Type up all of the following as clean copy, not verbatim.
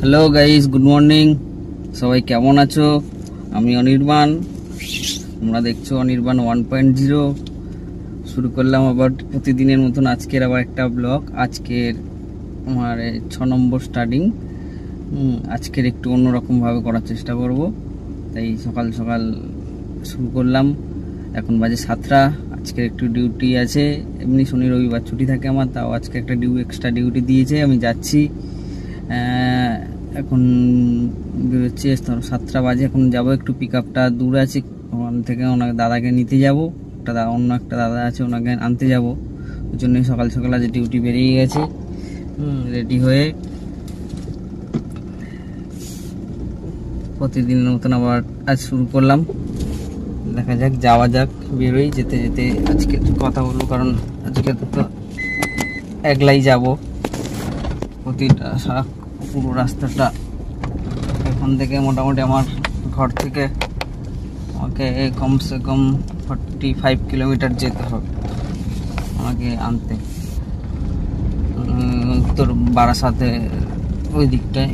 Hello guys, good morning. সবাই কেমন আছো? আমি অনির্বাণ, তোমরা দেখছো অনির্বাণ 1.0। শুরু করলাম আবার প্রতিদিনের মতন আজকের আবার একটা ব্লগ। আজকের আমার 6 নম্বর স্টার্টিং। আজকের একটু অন্যরকমভাবে করার চেষ্টা করব, তাই সকাল সকাল শুরু করলাম। এখন বাজে 7টা। আজকের একটু ডিউটি আছে, এমনি শনি রবিবার ছুটি থাকে আমার, তাও আজকে একটা এক্সট্রা ডিউটি দিয়েছে। আমি যাচ্ছি, এখন বেরোচ্ছি। 7টা বাজে, এখন যাব একটু। পিক আপটা দূর আছে, ওখান থেকে ওনাকে দাদাকে নিতে যাব। অন্য একটা দাদা আছে, ওনাকে আনতে যাব। ওই জন্যই সকাল সকাল আজ ডিউটি বেরিয়ে গেছে। রেডি হয়ে প্রতিদিনের মতন আবার আজ শুরু করলাম। দেখা যাক, যাওয়া যাক, বেরোই। যেতে যেতে আজকে কথা বলবো, কারণ আজকে তো একলাই যাব। প্রতিটা পুরো রাস্তাটা এখন থেকে মোটামুটি আমার ঘর থেকে আমাকে কমসে কম 45 কিলোমিটার যেতে হবে আমাকে আনতে। তোর বারাসাতে ওই দিকটায়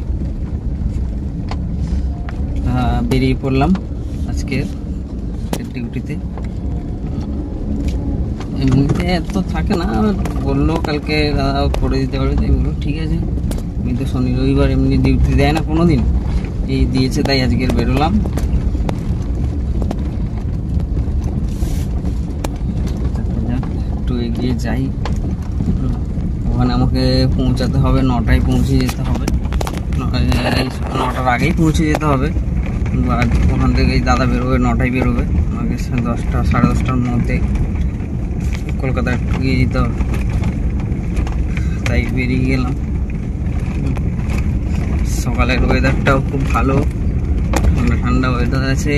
বেরিয়ে পড়লাম আজকে ডিউটিতে। এমনিতে এত থাকে না, বললো কালকে দাদা করে দিতে পারবে, তাই বললো ঠিক আছে। আমি তো শনি রবিবার এমনি ডিউটি দেয় না কোনো দিন, এই দিয়েছে, তাই আজকের বেরোলাম। একটু এগিয়ে যাই, ওখানে আমাকে পৌঁছাতে হবে 9টায়, পৌঁছে যেতে হবে। 9টার আগেই পৌঁছে যেতে হবে। ওখান থেকে দাদা বেরোবে 9টায়, বেরোবে। আমাকে 10টা সাড়ে 10টার মধ্যে কলকাতায় একটু গিয়ে যেতে হবে, তাই বেরিয়ে গেলাম। সকালের ওয়েদারটাও খুব ভালো, ঠান্ডা ঠান্ডা ওয়েদার আছে।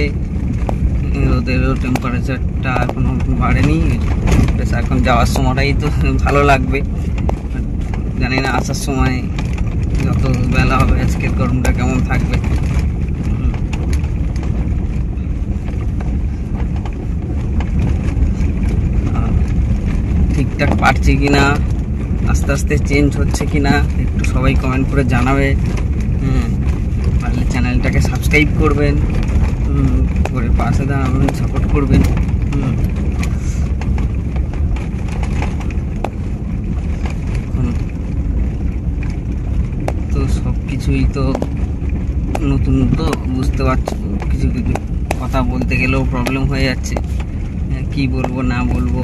রোদেরও টেম্পারেচারটা এখনো বাড়েনি। বেশ, এখন যাওয়ার সময়টাই তো ভালো লাগবে, জানি না আসার সময় যত বেলা হবে আজকের গরমটা কেমন থাকবে। ঠিকঠাক পারছি কিনা, আস্তে আস্তে চেঞ্জ হচ্ছে কিনা, একটু সবাই কমেন্ট করে জানাবে। পারলে চ্যানেলটাকে সাবস্ক্রাইব করবেন, করে পাশে দাঁড়াবেন, সাপোর্ট করবেন। তো সব কিছুই তো নতুন, তো বুঝতে পারছি, কিছু কিছু কথা বলতে গেলেও প্রবলেম হয়ে যাচ্ছে, কি বলবো না বলবো।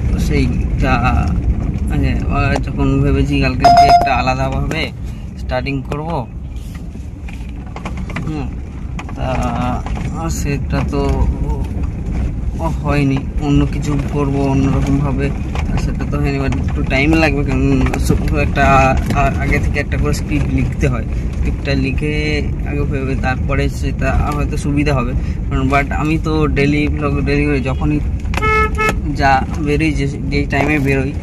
তো সেইটা যখন ভেবেছি কালকে যে একটা আলাদাভাবে স্টার্টিং করব, তা সেটা তো হয়নি। অন্য কিছু করবো অন্যরকমভাবে, সেটা তো হয়নি। বাট একটু টাইম লাগবে, কারণ একটা আগে থেকে একটা করে স্ক্রিপ্ট লিখতে হয়। স্ক্রিপ্টটা লিখে আগে ভেবে তারপরে সেটা হয়তো সুবিধা হবে। কারণ বাট আমি তো ডেলি ব্লগ ডেলি যখনই যা বেরোই, যেই টাইমে বেরোই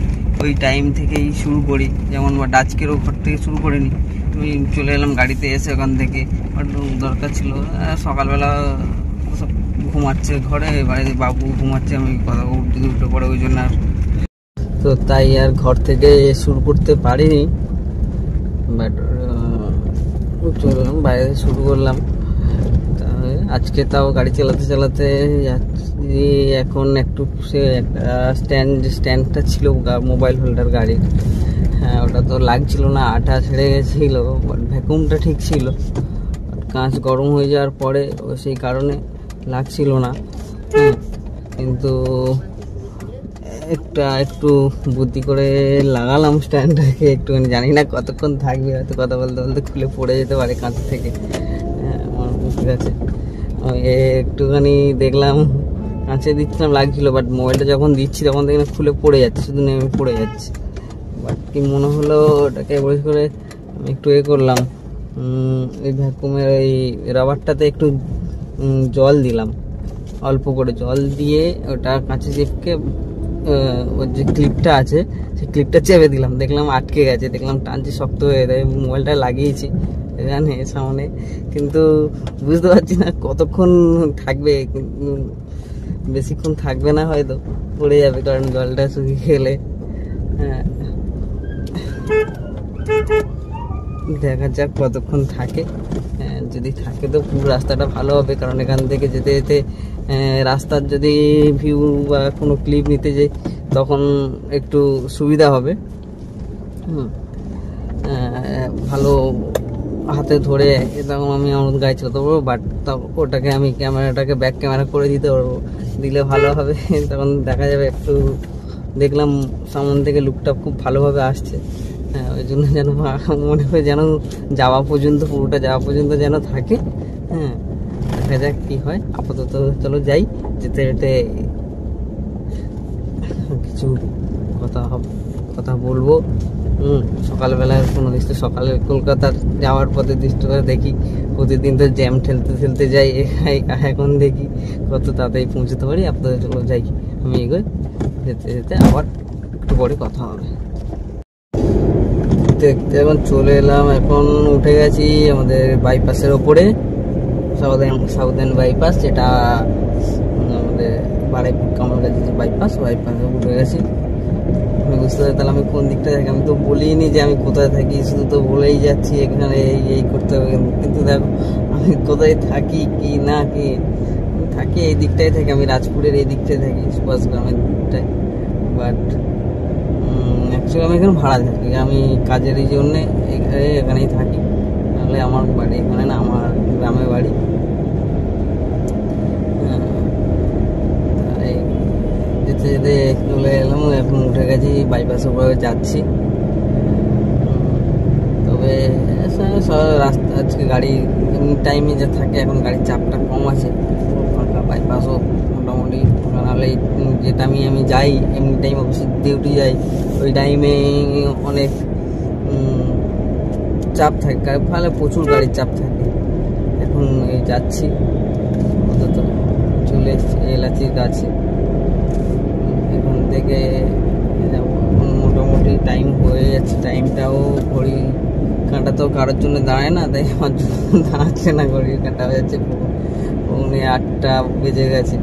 ওই টাইম থেকেই শুরু করি। যেমন বাট আজকেরও ঘর থেকে শুরু করিনি, আমি চলে এলাম গাড়িতে এসে ওখান থেকে। বাট দরকার ছিল, সকালবেলা সব ঘুমাচ্ছে ঘরে, বাড়িতে বাবু ঘুমাচ্ছে, আমি কথা উঠে পড়ে, ওই জন্য আর তো তাই আর ঘর থেকে শুরু করতে পারিনি। বাট চললাম, বাইরে শুরু করলাম। আজকে তাও গাড়ি চালাতে চালাতে যাচ্ছি। এখন একটু সে একটা স্ট্যান্ডটা ছিল মোবাইল হোল্ডার গাড়ির, হ্যাঁ ওটা তো লাগছিল না, আঠা ছেড়ে গেছিল। বাট ভ্যাকুমটা ঠিক ছিল, কাঁচ গরম হয়ে যাওয়ার পরে সেই কারণে লাগছিল না। কিন্তু একটু বুদ্ধি করে লাগালাম স্ট্যান্ডটাকে একটুখানি, জানি না কতক্ষণ থাকবে, হয়তো কথা বলতে বলতে খুলে পড়ে যেতে পারে কাঁচ থেকে। আমার ঠিক আছে, একটুখানি দেখলাম কাঁচে দিচ্ছিলাম, লাগছিল। বাট মোবাইলটা যখন দিচ্ছি তখন দেখলাম খুলে পড়ে যাচ্ছে, শুধু নেমে পড়ে যাচ্ছে। বাট কি মনে হলো, ওটাকে বসে করে আমি একটু করলাম, এই ভ্যাকুমের এই রাবারটাতে একটু জল দিলাম, অল্প করে জল দিয়ে ওটা কাঁচে চিপকে ওর যে ক্লিপটা আছে সেই ক্লিপটা চেপে দিলাম। দেখলাম আটকে গেছে, দেখলাম টানছি শক্ত হয়ে যায়। মোবাইলটা লাগিয়েছি জানে সামনে, কিন্তু বুঝতে পারছি না কতক্ষণ থাকবে। বেশিক্ষণ থাকবে না, হয়তো পড়ে যাবে, কারণ জলটা শুকিয়ে গেলে দেখা যাক কতক্ষণ থাকে। যদি থাকে তো পুরো রাস্তাটা ভালো হবে, কারণ এখান থেকে যেতে যেতে রাস্তার যদি ভিউ বা কোনো ক্লিপ নিতে যাই তখন একটু সুবিধা হবে। ভালো হাতে ধরে তখন আমি আমার গাড়ি চালাতে পারবো, বাট ওটাকে আমি ক্যামেরাটাকে ব্যাক ক্যামেরা করে দিতে পারবো, দিলে ভালো হবে। তখন দেখা যাবে একটু দেখলাম সামনে থেকে লুকটা খুব ভালোভাবে আসছে। ওই জন্য যেন মনে হয় যেন যাওয়া পর্যন্ত, পুরোটা যাওয়া পর্যন্ত যেন থাকে। দেখা যাক কি হয়। আপাতত চলো যাই, যেতে যেতে কিছু কথা বলবো। সকালবেলায় কোনো দৃশ্য, সকালে কলকাতার যাওয়ার পথে দৃশ্যটা দেখি, প্রতিদিন তো জ্যাম ঠেলতে যাই, এখন দেখি কত তাড়াতাড়ি পৌঁছতে পারি। আপাতত চলো যাই, আমি এগোই, যেতে যেতে আবার একটু পরে কথা হবে। দেখতে এখন চলে এলাম, এখন উঠে গেছি আমাদের বাইপাসের ওপরে, সাউদার্ন বাইপাস, যেটা আমাদের বারুইপুর কামালগাছি যে বাইপাসে উঠে গেছি। আমি বুঝতে পারি তাহলে আমি কোন দিকটা থাকি, আমি তো বলিনি যে আমি কোথায় থাকি, শুধু তো বলেই যাচ্ছি এখানে এই করতে হবে, কিন্তু দেখো আমি কোথায় থাকি কি না কি থাকি, এই দিকটাই থাকি, আমি রাজপুরের এই দিকটাই থাকি, সুভাষ গ্রামের দিকটায়। বাট অ্যাকচুয়ালি আমি এখানে ভাড়া থাকি, আমি কাজের এই জন্যে এখানেই থাকি, নাহলে আমার বাড়ি এখানে না, আমার গ্রামের বাড়ি। যেতে যেতে চলে এলাম, এখন উঠে গেছি, বাইপাসের উপরে যাচ্ছি। তবে রাস্তা আজকে গাড়ি এমনি টাইমে যা থাকে, এখন গাড়ির চাপটা কম আছে, ফাঁকা বাইপাসও মোটামুটি। নাহলে যেটা আমি যাই এমনি টাইম অফিসে ডিউটি যাই, ওই টাইমে অনেক চাপ থাকে, ফলে প্রচুর গাড়ির চাপ থাকে। এখন যাচ্ছি, অন্তত চলে এসেছি এলাচির কাছে, এখন থেকে মোটামুটি টাইম হয়ে যাচ্ছে। টাইমটাও ঘড়ি কাঁটা তো কারোর জন্য দাঁড়ায় না, তাই আমার জন্য দাঁড়াচ্ছে না, ঘড়ির কাঁটা হয়ে যাচ্ছে 8টা বেজে গেছে।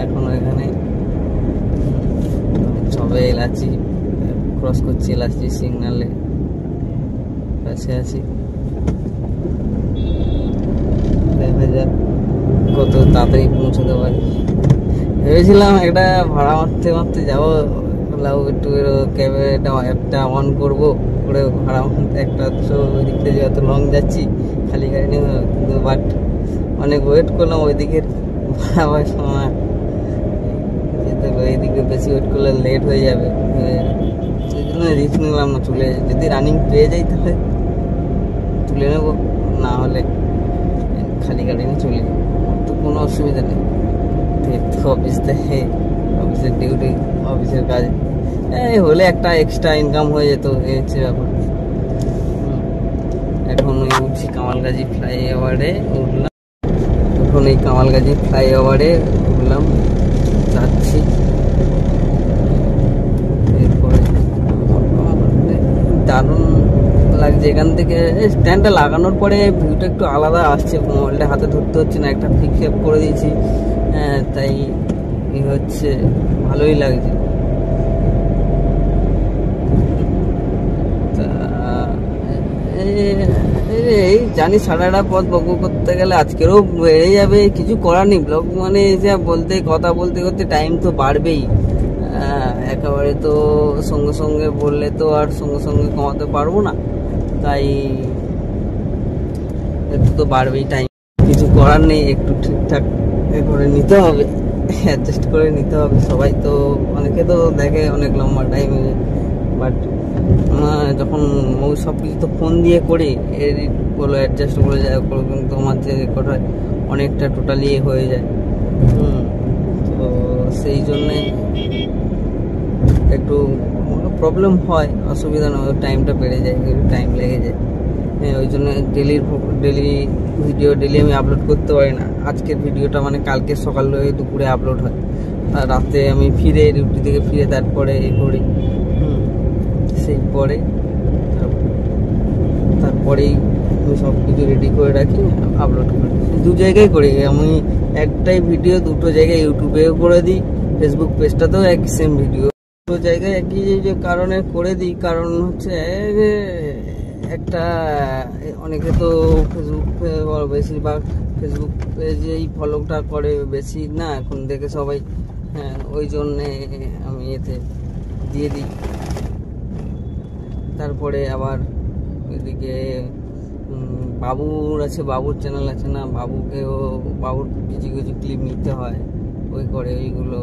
এখন এখানে সবে এলাচি ক্রস করছি, এলাচি সিগনালে কাছে আছি। দেখা যাক কত তাড়াতাড়ি পৌঁছতে পারি। ভেবেছিলাম একটা ভাড়া মারতে যাবো, একটু অ্যাপটা অন করবো, করে ভাড়া মারতে একটা ওই দিক থেকে যত লং যাচ্ছি খালি গাড়ি নিয়ে, কিন্তু বাট অনেক ওয়েট করলাম, ওইদিকে ভাড়া সময় যেতে এইদিকে বেশি ওয়েট করলে লেট হয়ে যাবে, সেই জন্য রিস্ক নিলাম না। যদি রানিং পেয়ে যাই তাহলে তুলে নেবো, না হলে খালি গাড়ি নিয়ে চলে যাবো, তো কোনো অসুবিধা নেই। অফিসের ডিউটি, অফিসের কাজ হলে একটা এক্সট্রা ইনকাম হয়ে যেত, এই হচ্ছে ব্যাপার। এখন উঠছি কামালগাছি ফ্লাইওভারে উঠলাম, এখন এই কামালগাছি ফ্লাইওভারে উঠলাম, যাচ্ছি। এরপরে দারুণ লাগছে এখান থেকে, স্ট্যান্ডটা লাগানোর পরে ভিউটা একটু আলাদা আসছে, মোবাইলটা হাতে ধরতে হচ্ছে না, একটা ফিক্স করে দিয়েছি, তাই হচ্ছে ভালোই লাগছে। এই জানি সারাটা পথ ব্লগ করতে গেলে আজকেরও বেড়ে যাবে, কিছু করার নেই। ব্লগ মানে কথা বলতে করতে টাইম তো বাড়বেই, একেবারে তো সঙ্গে বললে তো আর সঙ্গে কমাতে পারবো না, তাই একটু তো বাড়বেই টাইম, কিছু করার নেই, একটু ঠিকঠাক করে নিতে হবে, অ্যাডজাস্ট করে নিতে হবে। সবাই তো অনেকে তো দেখে অনেক লম্বা টাইমে, বাট যখন সব কিছু তো ফোন দিয়ে করি, এডিট বলো অ্যাডজাস্ট করে যায়, কিন্তু আমার যে রেকর্ড হয় অনেকটা টোটালি হয়ে যায়। তো সেই জন্যে একটু প্রবলেম হয়, অসুবিধা নয়, টাইমটা বেড়ে যায়, টাইম লেগে যায়। ওই জন্য ডেলি ভিডিও ডেলি আমি আপলোড করতে পারি না। আজকের ভিডিওটা মানে কালকে সকালে দুপুরে আপলোড হয়, আর রাতে আমি ফিরে ডিউটি থেকে ফিরে তারপরে করি, সেই পরে তারপরেই আমি সব কিছু রেডি করে রাখি, আপলোড করি। দু জায়গায় করি আমি, একটাই ভিডিও দুটো জায়গায় ইউটিউবেও করে দিই, ফেসবুক পেজটাতেও এক সেম ভিডিও। পুরো জায়গায় একই যে কারণে করে দিই, কারণ হচ্ছে একটা অনেকে তো ফেসবুক বেশিরভাগ ফেসবুক পেজেই ফলোটা করে বেশি না এখন দেখে সবাই, হ্যাঁ ওই জন্যে আমি এতে দিয়ে দিই। তারপরে আবার এদিকে বাবুর আছে, বাবুর চ্যানেল আছে না, বাবুর কিছু কিছু ক্লিপ নিতে হয়, ওই করে ওইগুলো,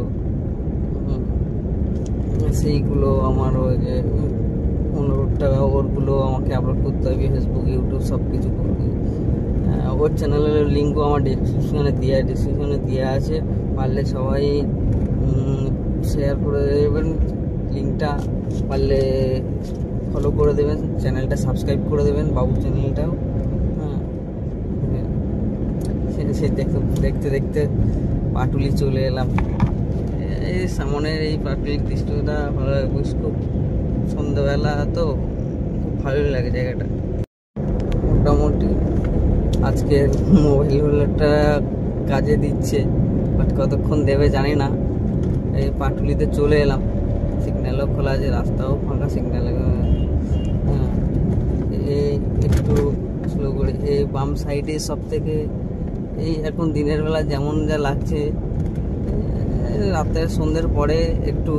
সেইগুলো আমার ওই যে 15 টাকা ওরগুলো আমাকে আপলোড করতে হবে ফেসবুক ইউটিউব সব কিছু করবে। ওর চ্যানেলের লিঙ্কও আমার ডিসক্রিপশনে দেওয়া আছে, পারলে সবাই শেয়ার করে দেবেন লিঙ্কটা, পারলে ফলো করে দেবেন, চ্যানেলটা সাবস্ক্রাইব করে দেবেন বাবুর চ্যানেলটাও। হ্যাঁ সে দেখতে দেখতে পাটুলি চলে এলাম। এই সামনের এই প্রাকৃতিক দৃশ্যটা ভালো লাগে, খুব সন্ধ্যাবেলা তো খুব ভালোই লাগে জায়গাটা। মোটামুটি আজকের মোবাইল হোল্ডারটা কাজে দিচ্ছে, বাট কতক্ষণ দেবে জানি না। এই পাটুলিতে চলে এলাম, সিগন্যালও খোলা আছে, রাস্তাও ফাঁকা, সিগন্যাল এই একটু স্লো করে এই বাম সাইডে সব থেকে এই এখন দিনের বেলা যেমন যা লাগছে, রাতের সন্ধ্যের পরে একটু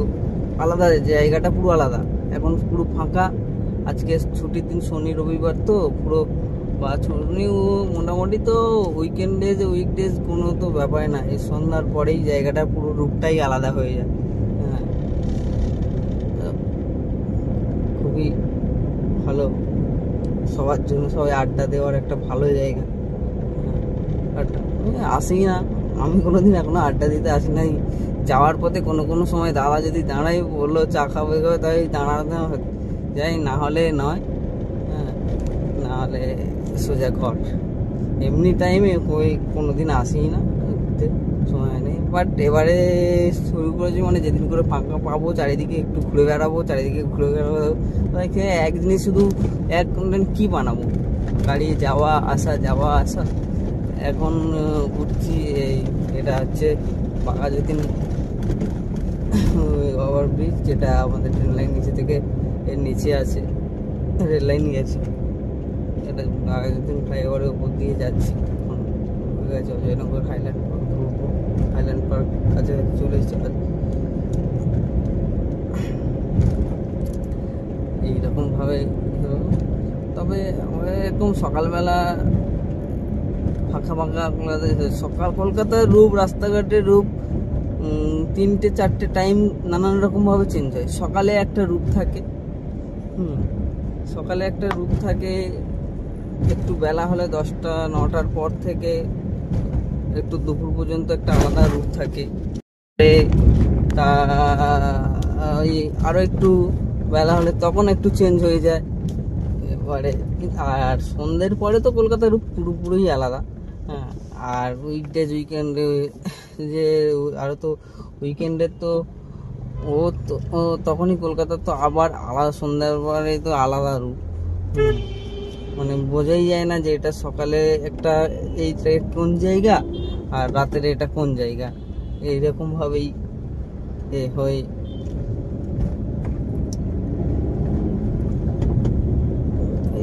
আলাদা, জায়গাটা পুরো আলাদা, এখন পুরো ফাঁকা। আজকে ছুটির দিন, শনি রবিবার তো পুরো, বা শনি মোটামুটি তো উইকডেজ কোনো তো ব্যাপার না, এই সন্ধ্যার পরেই জায়গাটা পুরো রূপটাই আলাদা হয়ে যায়। হ্যাঁ খুবই ভালো সবার জন্য, সবাই আড্ডা দেওয়ার একটা ভালো জায়গা। আসি না আমি কোনোদিন, এখনো আড্ডা দিতে আসি নাই। যাওয়ার পথে কোনো সময় দাদা যদি দাঁড়াই বললো চা খাবে, তাই দাঁড়াতে যাই, না হলে নয়। হ্যাঁ না হলে সোজা ঘর। এমনি টাইমে কোনোদিন আসি না, ঘুরতে সময় নেই। বাট এবারে শুরু করেছি, মানে যেদিন করে ফাঁকা পাবো চারিদিকে একটু ঘুরে বেড়াবো, একদিনে শুধু এক কন্টেন্ট কী বানাবো, গাড়ি যাওয়া আসা। এখন উঠছি এটা হচ্ছে বাঘাযতীন ওভারব্রিজ, যেটা আমাদের ট্রেন লাইন নিচে থেকে এর নিচে আছে, রেল লাইন গেছে, এটা বাঘাযতীন ফ্লাইওভারের উপর দিয়ে যাচ্ছি। এখন হয়ে গেছে অজয়নগর হাইল্যান্ড পার্ক, ঘুরবো। হাইল্যান্ড পার্ক কাছাকাছি চলে এসেছে। এইরকমভাবে তবে এরকম সকালবেলা ফাঁকা সকাল কলকাতার রূপ, রাস্তাঘাটের রূপ 3-4টে টাইম নানান রকমভাবে চেঞ্জ হয়। সকালে একটা রূপ থাকে, সকালে একটা রূপ থাকে, একটু বেলা হলে 10টা-9টার পর থেকে একটু দুপুর পর্যন্ত একটা আলাদা রূপ থাকে। তা আরও একটু বেলা হলে তখন একটু চেঞ্জ হয়ে যায় এবারে। আর সন্ধ্যের পরে তো কলকাতার রূপ পুরোপুরি আলাদা। হ্যাঁ আর উইকেন্ডে যে আরও তো উইকেন্ডে তো তখনই কলকাতা তো আবার আলাদা, সন্ধ্যার পরে তো আলাদা রূপ। মানে বোঝাই যায় না যে এটা সকালে একটা এইটা কোন জায়গা আর রাতের এটা কোন জায়গা, এইরকমভাবেই হয়।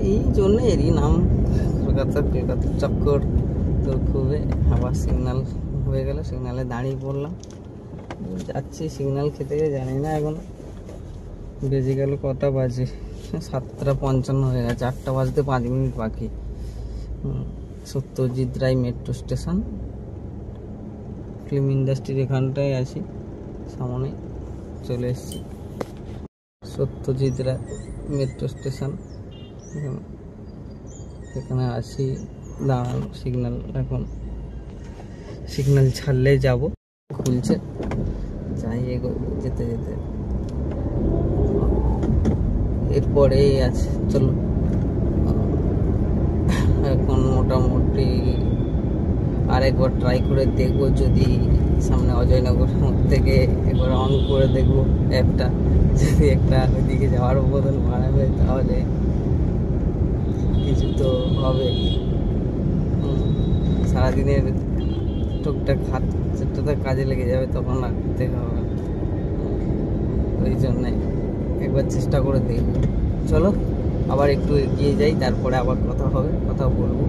এই জন্য এরই নাম কলকাতার চক্কর। তো খুবই আবার সিগন্যাল হয়ে গেল, সিগন্যালে দাঁড়িয়ে পড়লাম, যাচ্ছি সিগন্যাল খেতে, জানি না এখন বেজে গেল কটা বাজে, 7:55 হয়ে গেছে, 8টা বাজতে 5 মিনিট বাকি। Satyajit Ray metro station, film ইন্ডাস্ট্রির এখানটায় আছি, সামনে চলে এসেছি। সত্যজিৎ রায় মেট্রো স্টেশন, এখানে আসি, দাঁড়ানো সিগন্যাল, এখন সিগন্যাল ছাড়লে যাব, খুলছে, যাই যেতে যেতে এরপরেই আছে। চলো এখন মোটামুটি আরেকবার ট্রাই করে দেখবো, যদি সামনে অজয়নগর থেকে একবার অন করে দেখবো অ্যাপটা, যদি একটা ওইদিকে যাওয়ার বদল বাড়াবে তাহলে কিছু তো হবে। সারাদিনের টুকটাক হাত সেটা কাজে লেগে যাবে, তখন আর দেখতে হবে। ওই জন্যে একবার চেষ্টা করে দেখব। চলো আবার একটু এগিয়ে যাই, তারপরে আবার কথা হবে, কথা বলবো,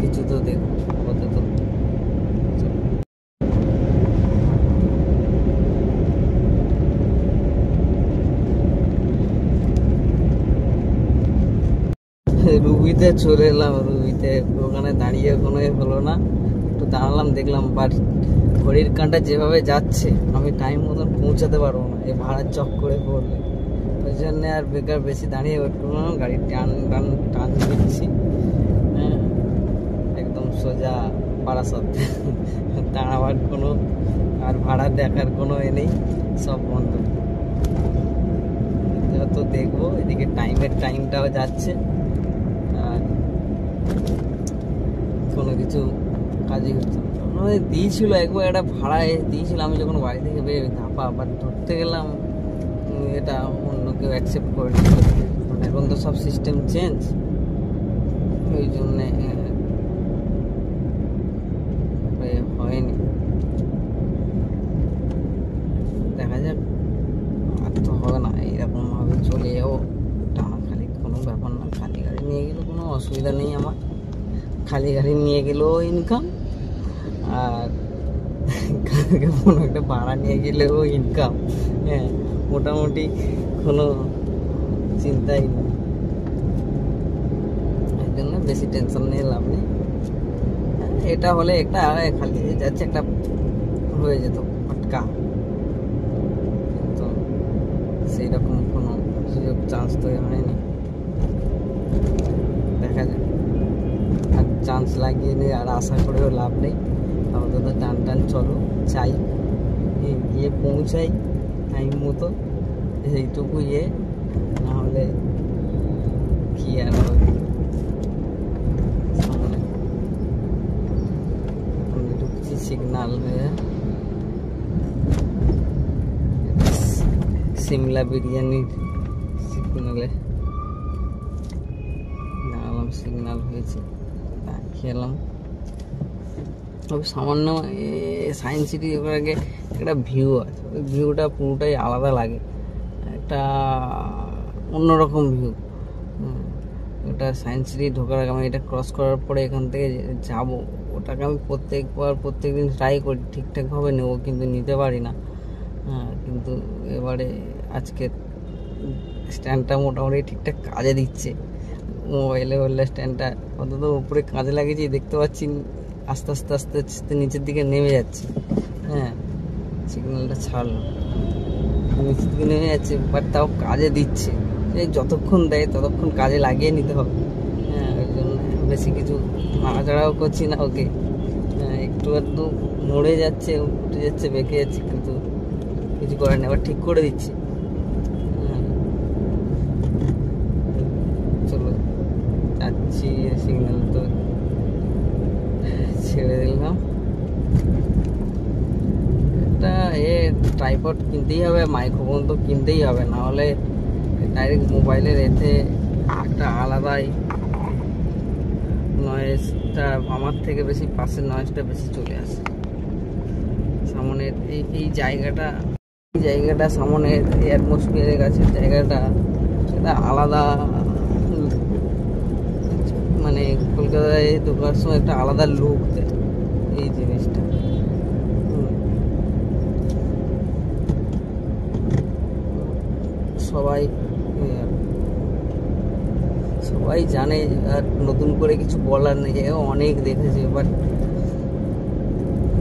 কিছু তো দেখবো আপাতত। রুবিতে চলে এলাম, রুবিতে ওখানে দাঁড়িয়ে কোনো হলো না, একটু দাঁড়ালাম, দেখলাম বাট ঘড়ির কাঁটা যেভাবে যাচ্ছে আমি টাইম মতন পৌঁছাতে পারবো না এই ভাড়ার চক করে পড়লে। ওই জন্যে আর বেকার বেশি দাঁড়িয়ে ওয়েট করবো না, গাড়ি টান দিচ্ছি, হ্যাঁ একদম সোজা বারাসাত। দাঁড়াবার কোনো আর ভাড়া দেখার কোনো নেই, সব বন্ধ। তো দেখবো এদিকে টাইমটাও যাচ্ছে, আর কোনো কিছু কাজই হচ্ছে না। দিয়েছিল একবার একটা ভাড়ায় দিয়েছিল, আমি যখন বাড়ি থেকে বের ধাপা আবার ধরতে গেলাম, এটা অন্য কেউ অ্যাকসেপ্ট করে নিল। এখন তো সব সিস্টেম চেঞ্জ, ওই জন্যে হয়নি। দেখা যাক, আর তো হবে না, এইরকম ভাবে চলে যাবো টানা খালি, কোনো ব্যাপার না। খালি গাড়ি নিয়ে গেলে কোনো অসুবিধা নেই আমার, খালি গাড়ি নিয়ে গেলেও ইনকাম, আর কোনো একটা ভাড়া নিয়ে গেলেও ইনকাম। হ্যাঁ মোটামুটি কোনো চিন্তাই নেই, এই জন্য বেশি টেনশন নিয়ে লাভ নেই। এটা হলে একটা খালি যাচ্ছে, একটা হয়ে যেত ফটকা, কিন্তু সেই রকম কোনো সুযোগ চান্স তৈরি হয়নি। দেখা যায়, আর চান্স লাগিয়ে নিয়ে আর আশা করেও লাভ নেই। আপাতত টান চলো, চাই গিয়ে পৌঁছাই টাইম মতো, এইটুকু না হলে কি আর হবে। আমি ঢুকছি সিগনাল হয়ে, সিমলা বিরিয়ানির সিগনালে দাঁড়ালাম, সিগনাল হয়েছে, খেলাম। তবে সামান্য সায়েন্স সিটি ঢোকার আগে একটা ভিউ আছে, ওই ভিউটা পুরোটাই আলাদা লাগে, একটা অন্যরকম ভিউ। ওটা সায়েন্স সিটি ঢোকার আগে, আমি এটা ক্রস করার পরে এখান থেকে যাব, ওটাকে আমি প্রত্যেকদিন ট্রাই করি ঠিকঠাকভাবে নেবো, কিন্তু নিতে পারি না। হ্যাঁ কিন্তু এবারে আজকে স্ট্যান্ডটা মোটামুটি ঠিকঠাক কাজে দিচ্ছে, মোবাইলে বললে স্ট্যান্ডটা অন্তত উপরে কাজে লাগিয়েছি, দেখতে পাচ্ছি আস্তে আস্তে নিচের দিকে নেমে যাচ্ছে। হ্যাঁ সিগন্যালটা ছাড়লো, নিচের দিকে নেমে যাচ্ছে, বাট তাও কাজে দিচ্ছে। এই যতক্ষণ দেয় ততক্ষণ কাজে লাগিয়ে নিতে হবে। হ্যাঁ ওই জন্য বেশি কিছু নাড়াচাড়াও করছি না ওকে। হ্যাঁ একটু নড়ে যাচ্ছে, উঠে যাচ্ছে, বেঁকে যাচ্ছে, কিন্তু কিছু করার নেই, আবার ঠিক করে দিচ্ছি। চলো যাচ্ছি, সিগন্যাল তো ছেড়ে দিলাম। একটা ট্রাইপড কিনতেই হবে, মাইক্রোফোন তো কিনতেই হবে, না হলে ডাইরেক্ট মোবাইলের এতে একটা আলাদাই নয়েজটা, আমার থেকে বেশি পাশের নয়েজটা বেশি চলে আসে। সামনের এই জায়গাটা সামনের অ্যাটমসফিয়ারের কাছে জায়গাটা, সেটা আলাদা, মানে কলকাতায় ঢোকার সময় একটা আলাদা লুক দেয় এই জিনিসটা। সবাই জানে, আর নতুন করে কিছু বলার নেই, অনেক দেখেছি, বাট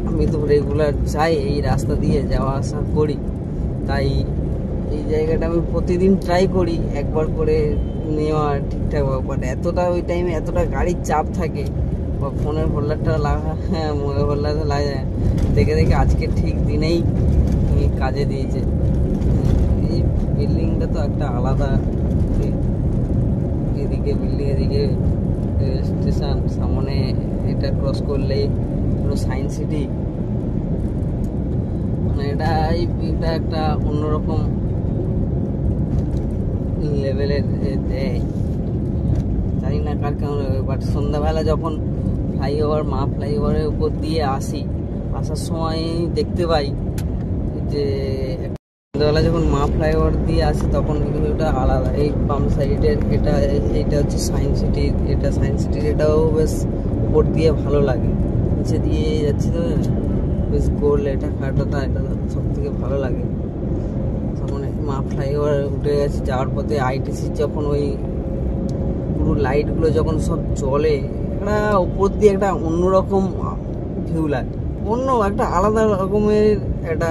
আমি তো রেগুলার যাই, এই রাস্তা দিয়ে যাওয়া আসা করি, তাই এই জায়গাটা আমি প্রতিদিন ট্রাই করি একবার করে নেওয়া ঠিকঠাক, বাট এতটা ওই টাইমে এতটা গাড়ির চাপ থাকে, বা ফোনের হোল্ডারটা লাগা, হ্যাঁ মোবাইল হোল্ডারটা লাগে, দেখে আজকে ঠিক দিনেই কাজে দিয়েছে। এই বিল্ডিংটা তো একটা আলাদা, এদিকে বিল্ডিং, এদিকে রেল স্টেশন, সামনে এটা ক্রস করলেই পুরো সায়েন্স সিটি, মানে এটা একটা অন্যরকম লেভেলের দেয়, জানি না কার কেমন, বাট সন্ধ্যাবেলা যখন ফ্লাইওভারের উপর দিয়ে আসার সময় দেখতে পাই যে সন্ধ্যাবেলা যখন মা ফ্লাইওভার দিয়ে আসে তখন ভিউটা আলাদা। এই বাম সাইডের এটা হচ্ছে সায়েন্স সিটির, এটাও বেশ উপর দিয়ে ভালো লাগে। নিচে দিয়ে যাচ্ছি তো বেশ গোল, এটা কাটাটা এটা সব থেকে ভালো লাগে। তখন মা ফ্লাইওভার উঠে গেছে, যাওয়ার পথে আইটিসি যখন ওই পুরো লাইটগুলো যখন সব জ্বলে, একটা উপর দিয়ে একটা অন্যরকম ভিউ লাগে, অন্য একটা আলাদা রকমের একটা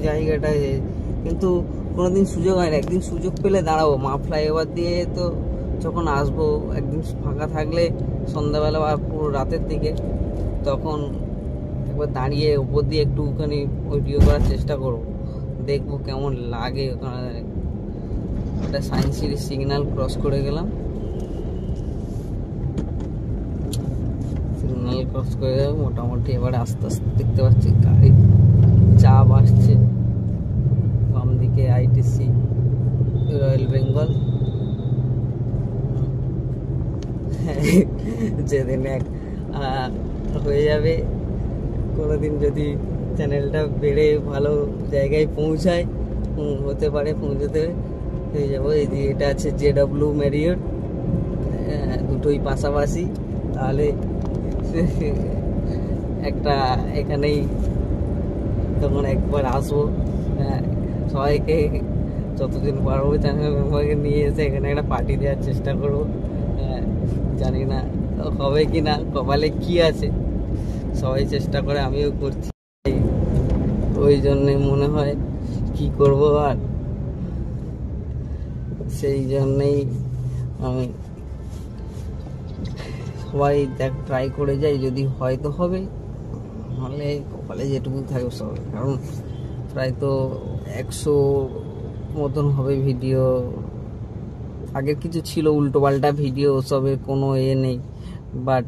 জায়গাটা। কিন্তু কোনোদিন সুযোগ হয় না, একদিন সুযোগ পেলে দাঁড়াবো মা ফ্লাইওভার দিয়ে। তো যখন আসবো একদিন ফাঁকা থাকলে সন্ধ্যাবেলা বা পুরো রাতের দিকে, তখন একবার দাঁড়িয়ে উপর দিয়ে একটুখানি ভিডিও করার চেষ্টা করবো, দেখবো কেমন লাগে ওখানে। একটা সায়েন্স সিটির সিগন্যাল ক্রস করে গেলাম, সিগন্যাল ক্রস করে যাবো মোটামুটি। এবারে আস্তে আস্তে দেখতে পাচ্ছি গাড়ি চাপ আসছে, বাম দিকে আইটিসি, রয়্যাল বেঙ্গল। যেদিন এক হয়ে যাবে কোনোদিন, যদি চ্যানেলটা বেড়ে ভালো জায়গায় পৌঁছায়, হতে পারে পৌঁছাতে হয়ে যাবো। এই যে এটা আছে JW ম্যারিয়ট, দুটোই পাশাপাশি, তাহলে একটা এখানেই তখন একবার আসবো। সবাইকে যতদিন পারবো চ্যানেল মেম্বারকে নিয়ে এসে এখানে একটা পার্টি দেওয়ার চেষ্টা করবো। জানি না হবে কি না, কপালে কি আছে, সবাই চেষ্টা করে, আমিও করছি। ওই জন্যে মনে হয় কি করব, আর সেই জন্যেই আমি সবাই ট্রাই করে যাই, যদি হয় তো হবে, নাহলে কপালে যেটুকু থাকবে সব। কারণ প্রায় তো 100 মতন হবে ভিডিও। আগের কিছু ছিল উল্টোপাল্টা ভিডিও, ওসবের কোনো নেই, বাট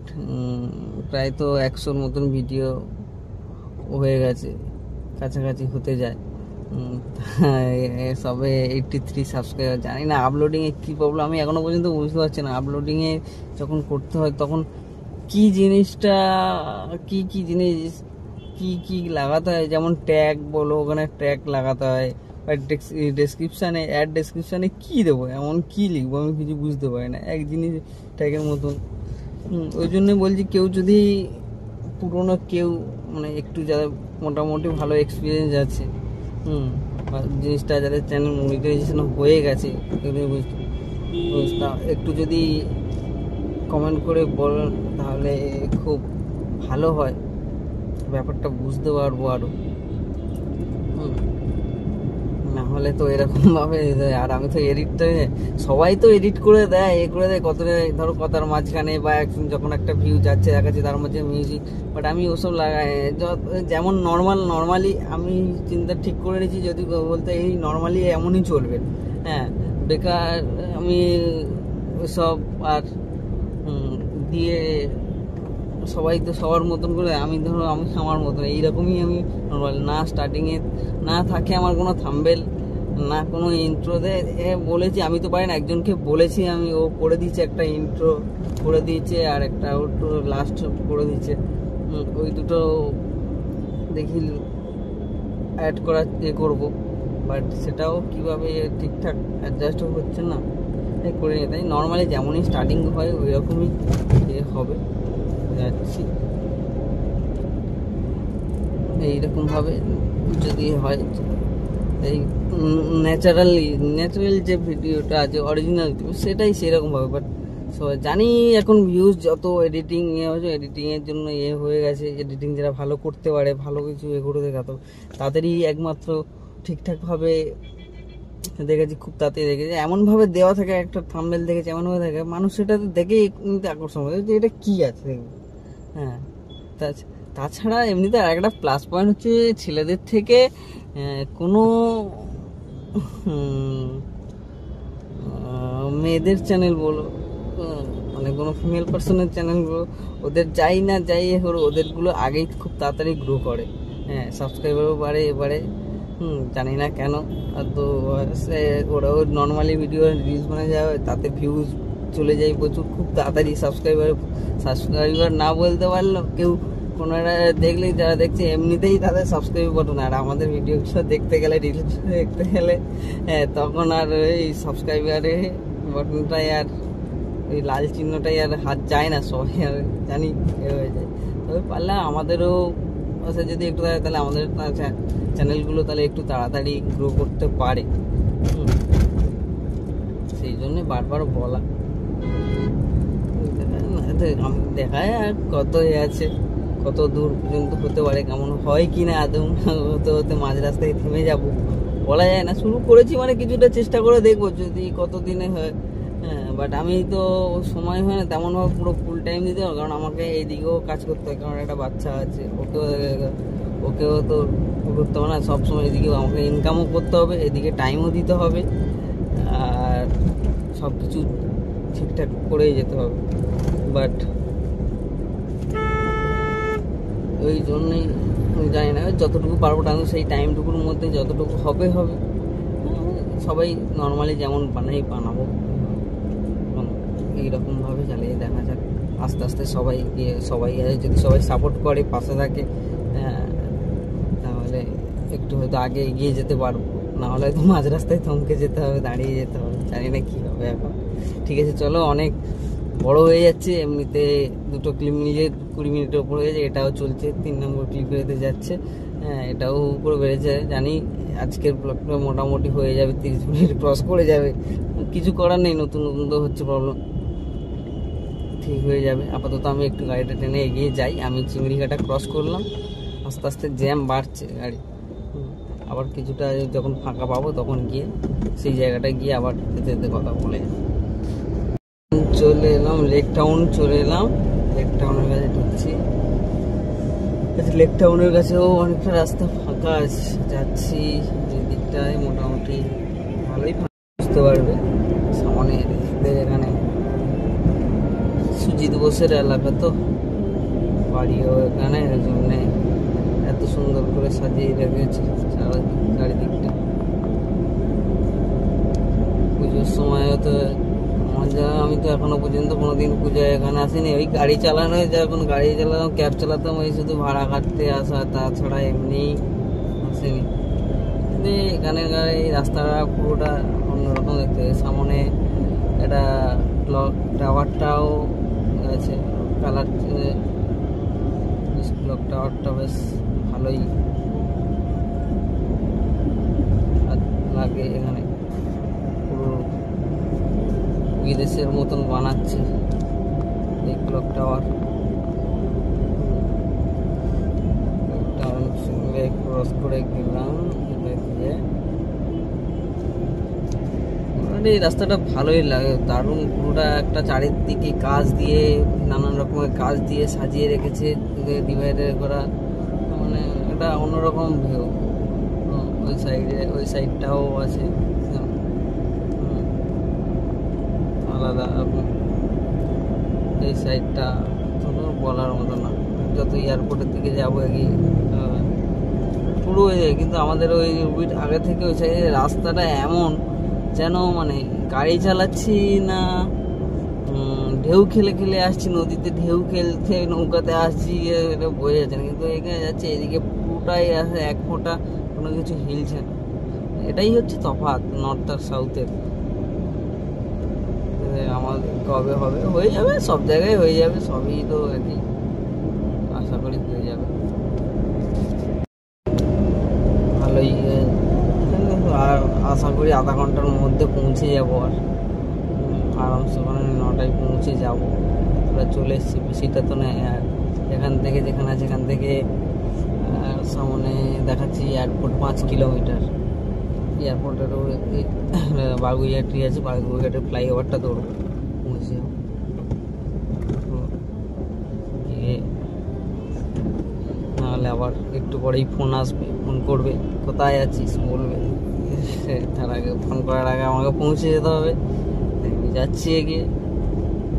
প্রায় তো 100 মতন ভিডিও হয়ে গেছে, কাছাকাছি হতে যায়। সবে 83 সাবস্ক্রাইবার। জানি না আপলোডিংয়ে কী প্রবলেম, আমি এখনও পর্যন্ত বুঝতে পারছি না। আপলোডিংয়ে যখন করতে হয় তখন কি জিনিসটা, কি জিনিস কি লাগাতে হয়, যেমন ট্যাগ বলো, ওখানে ট্যাগ লাগাতে হয়, বা ডেসক্রিপশানে কী দেবো, এমন কী লিখবো আমি কিছু বুঝতে পারি না, এক জিনিস ট্যাগের মতন। ওই জন্য বলছি, কেউ যদি পুরোনো কেউ মানে একটু যাদের মোটামুটি ভালো এক্সপিরিয়েন্স আছে, জিনিসটা যাদের চ্যানেল মনিটাইজেশন হয়ে গেছে, একটু যদি কমেন্ট করে বলেন তাহলে খুব ভালো হয়, ব্যাপারটা বুঝতে পারবো আরও। না হলে তো এরকমভাবে, আর আমি তো এডিটটা, সবাই তো এডিট করে দেয়, কত ধরো কথার মাঝখানে বা যখন একটা ভিউ যাচ্ছে দেখাচ্ছে তার মধ্যে মিউজিক, বাট আমি ওসব লাগাই যেমন নর্মালি আমি চিন্তা ঠিক করে নিয়েছি, যদি বলতে এই নর্মালি এমনই চলবে। হ্যাঁ, বেকার আমি ওসব আর দিয়ে, সবাই তো সবার মতন করে, আমি ধরো আমি আমার মতন এইরকমই আমি নর্মাল, না স্টার্টিংয়ে না থাকে আমার কোনো থাম্বনেল, না কোনো ইন্ট্রো দেয়। বলেছি আমি তো পারি না, একজনকে বলেছি আমি, ও করে দিয়েছে, একটা ইন্ট্রো করে দিয়েছে আর একটা আউটরো লাস্ট করে দিয়েছে। ওই দুটো দেখি অ্যাড করার করবো, বাট সেটাও কীভাবে ঠিকঠাক অ্যাডজাস্ট হচ্ছে না, করে নিয়ে। তাই নর্মালি যেমনই স্টার্টিং হয় ওই রকমই হবে, যাচ্ছি এইরকমভাবে যদি হয়। এই ন্যাচারাল যে ভিডিওটা আছে অরিজিনাল, সেটাই সেরকমভাবে। বাট সবাই জানি এখন ভিউজ যত এডিটিং হয়েছে, এডিটিংয়ের জন্য হয়ে গেছে, এডিটিং যারা ভালো করতে পারে, ভালো কিছু করে দেখাতো, তাদেরই একমাত্র ঠিকঠাকভাবে দেখেছি, খুব তাড়াতাড়ি দেখেছি। এমনভাবে দেওয়া থাকে, একটা থাম্বনেল দেখেছি এমনভাবে থাকে, মানুষ সেটাতে দেখেই আকর্ষণ করে যে এটা কী আছে দেখবে। হ্যাঁ, তাছাড়া এমনিতে আর একটা প্লাস পয়েন্ট হচ্ছে, ছেলেদের থেকে কোনো মেয়েদের চ্যানেল বলো, মানে কোনো ফিমেল পার্সনের চ্যানেল বলো, ওদের যাই হলো, ওদেরগুলো আগেই খুব তাড়াতাড়ি গ্রো করে। হ্যাঁ, সাবস্ক্রাইবারও বাড়ে এবারে, জানি না কেন। আর তো ওরাও নর্মালি ভিডিও রিলস বানায় যায়, তাতে ভিউজ চলে যায় প্রচুর, খুব তাড়াতাড়ি সাবস্ক্রাইবার না বলতে পারলো কেউ কোনো একটা দেখলেই যারা দেখছে এমনিতেই তাদের সাবস্ক্রাইব বাটন, আর আমাদের ভিডিওগুলো দেখতে গেলে রিলস দেখতে গেলে তখন আর ওই সাবস্ক্রাইবারে বাটনটাই আর ওই লাল চিহ্নটাই আর হাত যায় না, সবাই আর জানি এ হয়ে যায়। তবে পারলে আমাদেরও যদি একটু তাহলে আমাদের চ্যানেলগুলো তাহলে একটু তাড়াতাড়ি গ্রো করতে পারে, সেই জন্যে বারবার বলা। দেখা যায় কত আছে, কত দূর পর্যন্ত হতে পারে, কেমন হয় কি না আদৌ হতে হতে মাঝ রাস্তায় থেমে যাব বলা যায় না। শুরু করেছি মানে কিছুটা চেষ্টা করে দেখবো যদি কত দিনে হয়। হ্যাঁ, বাট আমি তো সময় হয় না তেমনভাবে পুরো ফুল টাইম দিতে হবে, কারণ আমাকে এইদিকেও কাজ করতে হয়, কারণ একটা বাচ্চা আছে, ওকেও তো করতে হবে না সবসময়, এদিকেও আমাকে ইনকামও করতে হবে, এদিকে টাইমও দিতে হবে, আর সব কিছু ঠিকঠাক করেই যেতে হবে। বাট ওই জন্যই জানি না, যতটুকু পারবো আমি সেই টাইমটুকুর মধ্যে যতটুকু হবে হবে, সবাই নর্মালি যেমন বানাবো এইরকমভাবে চালিয়ে দেখা যাক। আস্তে আস্তে সবাই যদি সবাই সাপোর্ট করে, পাশে থাকে, তাহলে একটু হয়তো আগে এগিয়ে যেতে পারবো, নাহলে হয়তো মাঝ রাস্তায় থমকে যেতে হবে, দাঁড়িয়ে যেতে হবে, জানি না কী হবে এখন। ঠিক আছে, চলো, অনেক বড় হয়ে যাচ্ছে, এমনিতে 2টো ক্লিপ নিয়ে 20 মিনিটের উপর হয়ে যায়, এটাও চলছে, 3 নম্বর ক্লিপ বেরোতে যাচ্ছে। হ্যাঁ, এটাও উপরে বেড়েছে, জানি আজকের ব্লগটা মোটামুটি হয়ে যাবে, 30 মিনিট ক্রস করে যাবে, কিছু করার নেই, নতুন নতুন তো হচ্ছে প্রবলেম, ঠিক হয়ে যাবে। আপাতত আমি একটু গাড়িটা টেনে এগিয়ে যাই, আমি চিংড়িঘাটা ক্রস করলাম, আস্তে আস্তে জ্যাম বাড়ছে গাড়ি, আবার কিছুটা যখন ফাঁকা পাবো তখন গিয়ে সেই জায়গাটায় গিয়ে আবার যেতে যেতে কথা বলে চলে এলাম। লেক টাউন চলে এলাম, লেক টাউনের কাছে ঢুকছি। লেক টাউনের কাছেও অনেকটা রাস্তা ফাঁকা আছে, যাচ্ছি এই দিকটায় মোটামুটি ভালোই বুঝতে পারবে। সামনে এখানে সুজিত বোসের এলাকা, তো বাড়িও এখানে, ওই জন্যে এত সুন্দর করে সাজিয়ে রেখেছে চারিদিকটা। পুজোর সময়ও তো মজা, আমি তো এখনো পর্যন্ত কোনোদিন পুজোয় এখানে আসিনি, ওই গাড়ি চালানো, যখন গাড়ি চালাতাম, ক্যাব চালাতাম, ওই শুধু ভাড়া কাটতে আসা, তাছাড়া এমনি আসেনি। কিন্তু এখানের গাড়ি রাস্তাটা পুরোটা অন্যরকম দেখতে। সামনে একটা ক্লক টাওয়ারটাও আছে, কালার ক্লক টাওয়ারটা বেশ ভালোই লাগে, এখানে পুরো বিদেশের মতন বানাচ্ছে এই ক্লক টাওয়ার। ক্রস করে গেলাম, এই রাস্তাটা ভালোই লাগে, দারুণ, পুরোটা একটা চারিদিকে কাজ দিয়ে, নানান রকমের কাজ দিয়ে সাজিয়ে রেখেছে, ডিভাইডার করা, মানে এটা অন্যরকম ভিউ। ওই সাইডটাও আছে আলাদা, এই সাইডটা বলার মতো না। যত এয়ারপোর্টের দিকে যাবো এগিয়ে পুরো হয়ে যায়, কিন্তু আমাদের ওই আগে থেকে ওই সাইডে রাস্তাটা এমন যেন মানে গাড়ি চালাচ্ছি না, ঢেউ খেলে খেলে আসছি, নদীতে ঢেউ খেলতে নৌকাতে আসছি, এটা বোঝা যাচ্ছে না। কিন্তু এখানে যাচ্ছে, এদিকে পুরোটাই আছে, এক ফোঁটা কোনো কিছু হিলছে না। এটাই হচ্ছে তফাৎ নর্থ আর সাউথের। আমাদের কবে হবে, হয়ে যাবে, সব জায়গায় হয়ে যাবে, সবই তো একই, আশা করি হয়ে যাবে ভালোই। আর আশা করি আধা ঘন্টার মধ্যে পৌঁছে যাবো, আর আরামসে ওখানে 9টায় পৌঁছে যাবো। তোরা চলে এসেছি, বেশিটা তো নেই। আর এখান থেকে যেখানে আছে এখান থেকে সামনে দেখাচ্ছি এয়ারপোর্ট 5 কিলোমিটার। এয়ারপোর্টেরও বাগুইয়াটি আছে, বাগুইয়াটের ফ্লাইওভারটা তো পৌঁছে যাবো। নাহলে আবার একটু পরেই ফোন আসবে, ফোন করবে, কোথায় আছিস বলবে, তার আগে ফোন করার আগে আমাকে পৌঁছে যেতে হবে। যাচ্ছি এগিয়ে,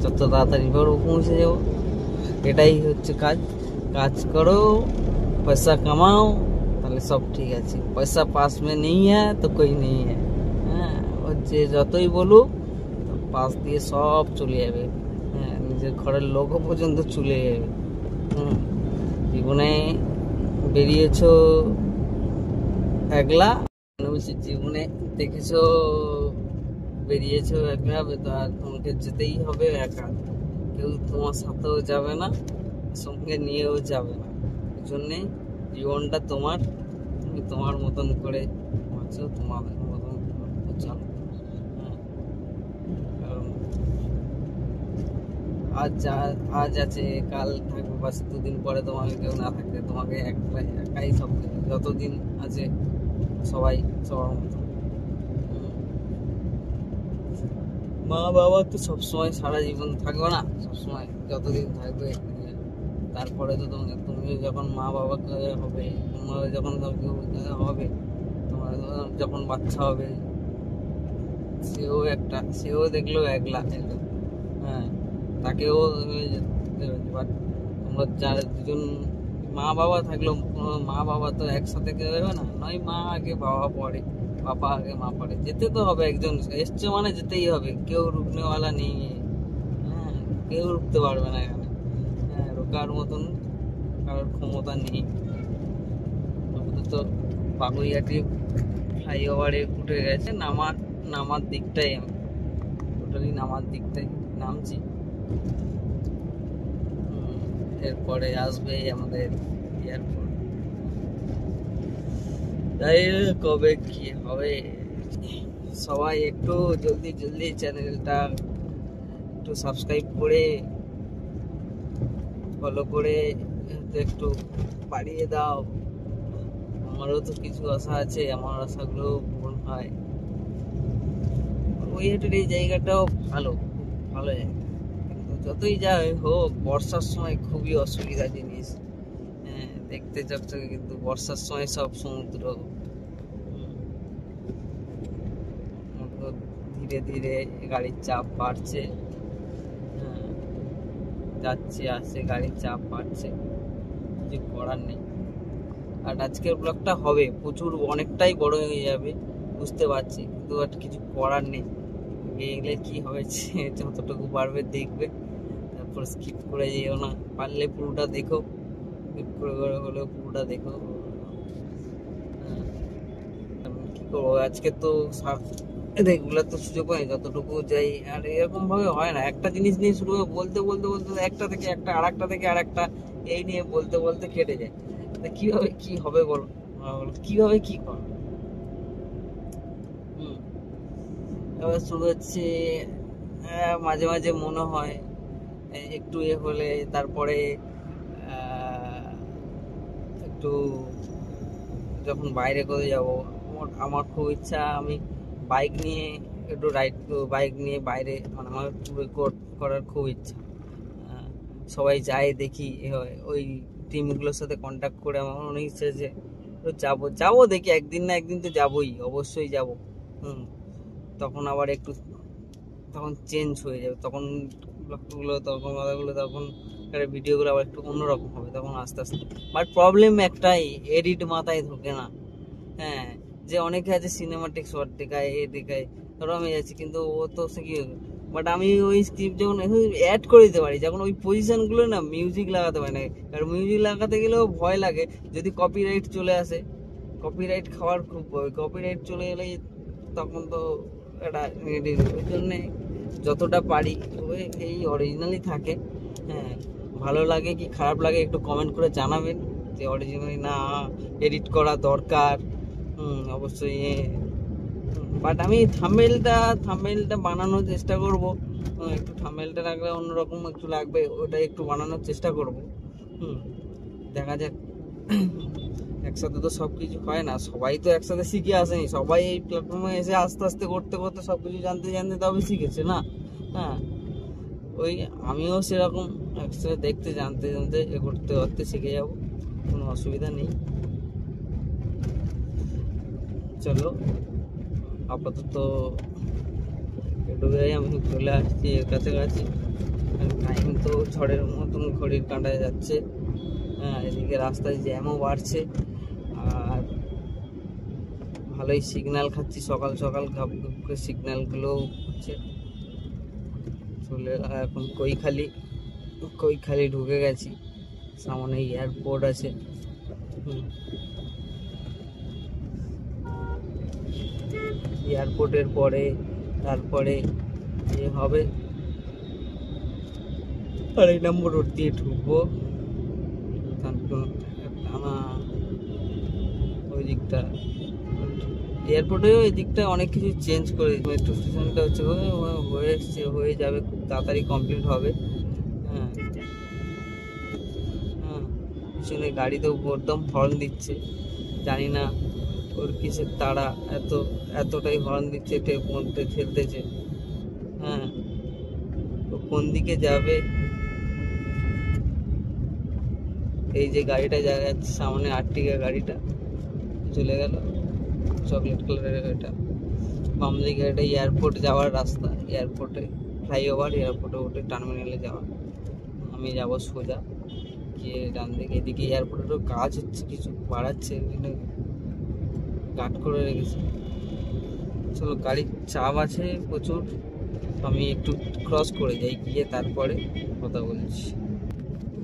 যত তাড়াতাড়ি পারবো পৌঁছে যাবো। এটাই হচ্ছে কাজ, কাজ করো, পয়সা কামাও, তাহলে সব ঠিক আছে। পয়সা পাস মে নেই হ্যাঁ তো কই নেই হ্যাঁ, হ্যাঁ হচ্ছে যতই বলুক পাশ দিয়ে সব চলে যাবে, হ্যাঁ নিজের ঘরের লোকও পর্যন্ত চলে যাবে। জীবনে বেরিয়েছো একলা, বলছি জীবনে দেখেছো বেরিয়েছো একলা, আর তোমাকে যেতেই হবে একা, কেউ তোমার সাথেও যাবে না, সঙ্গে নিয়েও যাবে না। এই জন্যে জীবনটা তোমার, তুমি তোমার মতন করে বাঁচো, তোমার মতন চলো। কারণ আজ আছে, কাল থাকবে, বাস দুদিন পরে তোমাকে কেউ না থাকবে, তোমাকে একাই সব কিছু, যতদিন আছে সবাই সবার মতো। মা বাবা তো সবসময় সারা জীবন থাকবে না, সবসময় যতদিন থাকবে, তারপরে তো তুমি যখন মা বাবাকে হবে, তোমার যখন হবে, তোমার যখন বাচ্চা হবে, সেও দেখলো একলা, হ্যাঁ, তাকেও বাট তোমরা যারা দুজন মা বাবা থাকলো, মা বাবা তো একসাথে কেউ হবে না, নয় মা আগে বাবা পরে, বাবা আগে মা পরে, যেতে তো হবে, একজন এসছে মানে যেতেই হবে, কেউ রুকনেওয়ালা নেই, হ্যাঁ, কেউ রুকতে পারবে না এখানে, হ্যাঁ, রোকার মতন কারোর ক্ষমতা নেই। তো বাগুইয়াটি ফ্লাইওভারে উঠে গেছে, নামার দিকটাই, আমি টোটালি নামার দিকটাই নামছি। এরপরে আসবে আমাদের এয়ারপোর্ট, তাই কবে কি হবে। সবাই একটু জলদি জলদি চ্যানেলটা একটু সাবস্ক্রাইব করে ফলো করে একটু বাড়িয়ে দাও, আমারও তো কিছু আশা আছে, আমার আশাগুলো পূরণ হয়। ওই হাটের এই জায়গাটাও ভালো, ভালো জায়গা, কিন্তু যতই যাই হোক বর্ষার সময় খুবই অসুবিধা জিনিস, হ্যাঁ, দেখতে চকচকে, কিন্তু বর্ষার সময় সব সমুদ্র, ধীরে ধীরে গাড়ির চাপ বাড়ছে, হ্যাঁ, যাচ্ছে আসছে, গাড়ির চাপ বাড়ছে, কিছু করার নেই। আর আজকের ব্লগটা হবে প্রচুর, অনেকটাই বড় হয়ে যাবে বুঝতে পারছি, কিন্তু আর কিছু করার নেই, এগুলো কি হয়েছে, যতটুকু পারবে দেখবে, তারপর স্কিপ করে যেও না, পারলে পুরোটা দেখো, স্কিপ করে করে হলেও পুরোটা দেখো। কি করবো, আজকে তো রেগুলার তো সুযোগ হয়, যতটুকু যাই, আর এরকম ভাবে হয় না, একটা জিনিস নিয়ে শুরু করে বলতে বলতে বলতে একটা থেকে একটা, আর একটা থেকে আর একটা, এই নিয়ে বলতে বলতে কেটে যায়, কিভাবে কি হবে বলো, কিভাবে কি করো। এবার শুরু হচ্ছে, মাঝে মাঝে মনে হয় একটু হলে তারপরে একটু যখন বাইরে কোথাও যাবো, আমার খুব ইচ্ছা, আমি বাইক নিয়ে একটু বাইক নিয়ে বাইরে, মানে আমার করার খুব ইচ্ছা। সবাই যায় দেখি, ওই টিমগুলোর সাথে কন্ট্যাক্ট করে আমার অনেক ইচ্ছা যে যাবো দেখি, একদিন না একদিন তো যাবোই, অবশ্যই যাব। তখন আবার একটু, তখন চেঞ্জ হয়ে যাবে, তখন ব্লগগুলো, তখন কথাগুলো, তখন ভিডিওগুলো আবার একটু অন্যরকম হবে, তখন আস্তে আস্তে। বাট প্রবলেম একটাই, এডিট মাথায় ঢোকে না, হ্যাঁ, যে অনেকে আছে সিনেমাটিক শর্ট দেখায়, দেখায়, ধরো আমি যাচ্ছি, কিন্তু ও তো সে কি, বাট আমি ওই স্ক্রিপ্ট যখন অ্যাড করে দিতে পারি, যখন ওই পজিশনগুলো না মিউজিক লাগাতে পারি না, কারণ মিউজিক লাগাতে গেলেও ভয় লাগে, যদি কপিরাইট চলে আসে, কপিরাইট খাওয়ার খুব ভয়, কপিরাইট চলে গেলে তখন তো এটা নেগেটিভ, ওই জন্যে যতটা পারি ওই এই অরিজিনালি থাকে। হ্যাঁ, ভালো লাগে কি খারাপ লাগে একটু কমেন্ট করে জানাবেন, যে অরিজিনালি না এডিট করা দরকার, অবশ্যই। বাট আমি থাম্বনেলটা বানানোর চেষ্টা করব, একটু থাম্বনেলটা রাখলে অন্যরকম একটু লাগবে, ওটা একটু বানানোর চেষ্টা করব। দেখা যাক, একসাথে তো সবকিছু হয় না, সবাই তো একসাথে শিখে আসেনি, সবাই এই প্ল্যাটফর্মে এসে আস্তে আস্তে করতে করতে সবকিছু জানতে জানতে তবে শিখেছে না, হ্যাঁ, ওই আমিও সেরকম একসাথে দেখতে জানতে জানতে করতে করতে শিখে যাব, কোনো অসুবিধা নেই। চলো আপাতত এটুকুই, আমি চলে আসছি এর কাছাকাছি, টাইম তো ঝড়ের মতন ঘড়ির কাঁটায় যাচ্ছে, হ্যাঁ, এদিকে রাস্তায় জ্যামও বাড়ছে, আর ভালোই সিগন্যাল খাচ্ছি, সকাল সকাল ঘাপ ঘুপ করে সিগন্যালগুলো হচ্ছে। চলে এখন কৈখালি ঢুকে গেছি, সামনে এয়ারপোর্ট আছে। এয়ারপোর্টের পরে তারপরে হবে 2 নম্বর রোড দিয়ে ঢুকবো। তারপর ওই দিকটা এয়ারপোর্টেও এই দিকটা অনেক কিছু চেঞ্জ করে, মেট্রো স্টেশনটা হচ্ছে হয়ে এসছে, হয়ে যাবে, খুব তাড়াতাড়ি কমপ্লিট হবে। হ্যাঁ হ্যাঁ, পিছনে গাড়ি তো একদম হর্ন দিচ্ছে, জানি না ওর কিসের তাড়া, এতটাই হর্ন দিচ্ছে, মধ্যে ঠেলতেছে। হ্যাঁ, তো কোন দিকে যাবে? এই যে গাড়িটা যাচ্ছে সামনে, আর্টিকা গাড়িটা চলে গেল, চকলেট কালারের গাড়িটা। বাম দিকে এটা এয়ারপোর্ট যাওয়ার রাস্তা, এয়ারপোর্টে ফ্লাইওভার, এয়ারপোর্টে উঠে টার্মিনালে যাওয়া। আমি যাব সোজা গিয়ে ডান দিকে। এদিকে এয়ারপোর্টেরও কাজ হচ্ছে, কিছু বাড়াচ্ছে, গার্ড করে রেখেছে। চলো, গাড়ির চাপ আছে প্রচুর, আমি একটু ক্রস করে যাই, গিয়ে তারপরে কথা বলছি।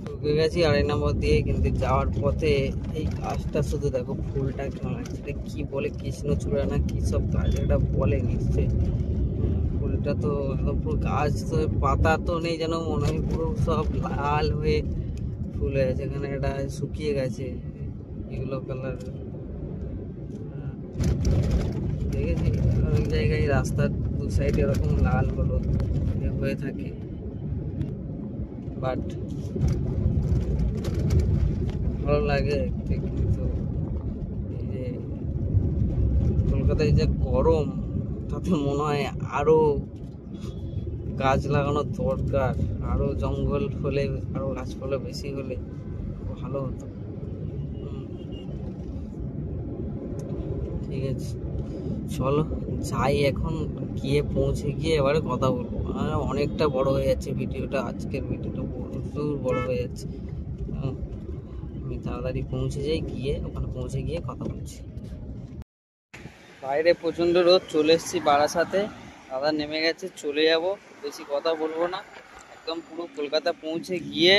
ঢুকে গেছি 2 নম্বর দিয়ে, কিন্তু যাওয়ার পথে এই গাছটা শুধু দেখো, ফুলটা কেমন লাগছে, এটা কি বলে, কৃষ্ণচূড়া না কি সব গাছ এটা বলে নিশ্চয়ই। ফুলটা তো একদম পুরো গাছ, তো পাতা তো নেই, যেন মনে হয় পুরো সব লাল হয়ে ফুল হয়ে আছে। এখানে এটা শুকিয়ে গেছে, ইয়েলো কালার। দেখেছি অনেক জায়গায় রাস্তার 2 সাইডে এরকম লাল হলুদ হয়ে থাকে, বাট ভালো লাগে দেখতে। কিন্তু এই যে কলকাতায় যে গরম, তাতে মনে হয় আরো গাছ লাগানো দরকার, আরো জঙ্গল হলে, আরো গাছপালা বেশি হলে ভালো হতো। ঠিক আছে, চলো যাই এখন, গিয়ে পৌঁছে গিয়ে এবারে কথা বলবো। অনেকটা বড় হয়ে যাচ্ছে ভিডিওটা, আজকের ভিডিওটা প্রচুর বড় হয়ে যাচ্ছে। আমি তাড়াতাড়ি পৌঁছে যাই, গিয়ে ওখানে পৌঁছে গিয়ে কথা বলছি। বাইরে প্রচণ্ড রোদ, চলে এসেছি বারাসাতে, দাদা নেমে গেছে, চলে যাব, বেশি কথা বলবো না, একদম পুরো কলকাতা পৌঁছে গিয়ে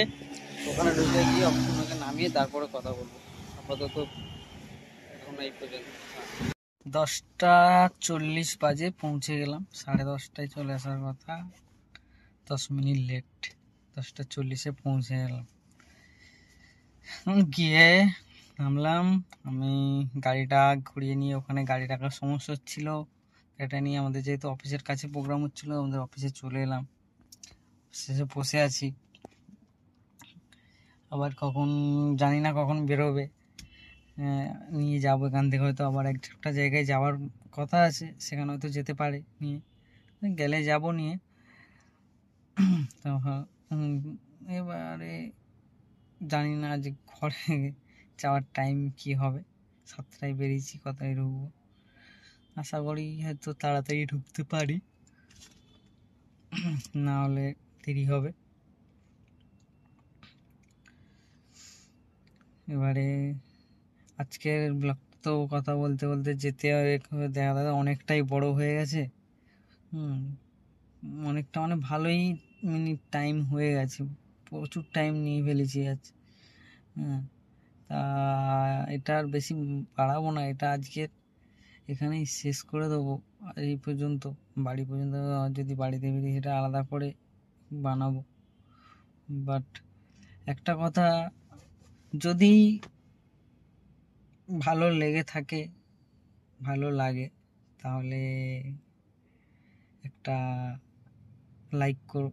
ওখানে ঢুকে গিয়ে অপশনকে নামিয়ে তারপরে কথা বলবো। আপাতত এখন এই পর্যন্ত। 10টা 40 বাজে পৌঁছে গেলাম, 10:30টায় চলে আসার কথা, 10 মিনিট লেট, 10টা 40-এ পৌঁছে গেলাম। গিয়ে নামলাম, আমি গাড়িটা ঘুরিয়ে নিয়ে, ওখানে গাড়ি রাখার সমস্যা হচ্ছিল, এটা নিয়ে আমাদের যেহেতু অফিসের কাছে প্রোগ্রাম হচ্ছিলো, আমাদের অফিসে চলে এলাম, শেষে বসে আছি। আবার কখন জানি না কখন বেরোবে, নিয়ে যাবো এখান থেকে, হয়তো আবার একটা জায়গায় যাওয়ার কথা আছে, সেখানে হয়তো যেতে পারে, নিয়ে গেলে যাব নিয়ে। তো এবারে জানি না যে ঘরে যাওয়ার টাইম কি হবে, 7টায় বেরিয়েছি, কটায় ঢুকবো, আশা করি হয়তো তাড়াতাড়ি ঢুকতে পারি, না হলে দেরি হবে। এবারে আজকের ব্লগ তো কথা বলতে বলতে যেতে দেখা দেখা অনেকটাই বড় হয়ে গেছে, অনেকটা মানে ভালোই মিনিট টাইম হয়ে গেছে, প্রচুর টাইম নিয়ে ফেলেছি আজ। তা এটা আর বেশি বাড়াবো না, এটা আজকের এখানেই শেষ করে দেবো, এই পর্যন্ত। বাড়ি পর্যন্ত যদি বাড়িতে বেরি সেটা আলাদা করে বানাবো। বাট একটা কথা, যদি ভালো লেগে থাকে, ভালো লাগে, তাহলে একটা লাইক করো,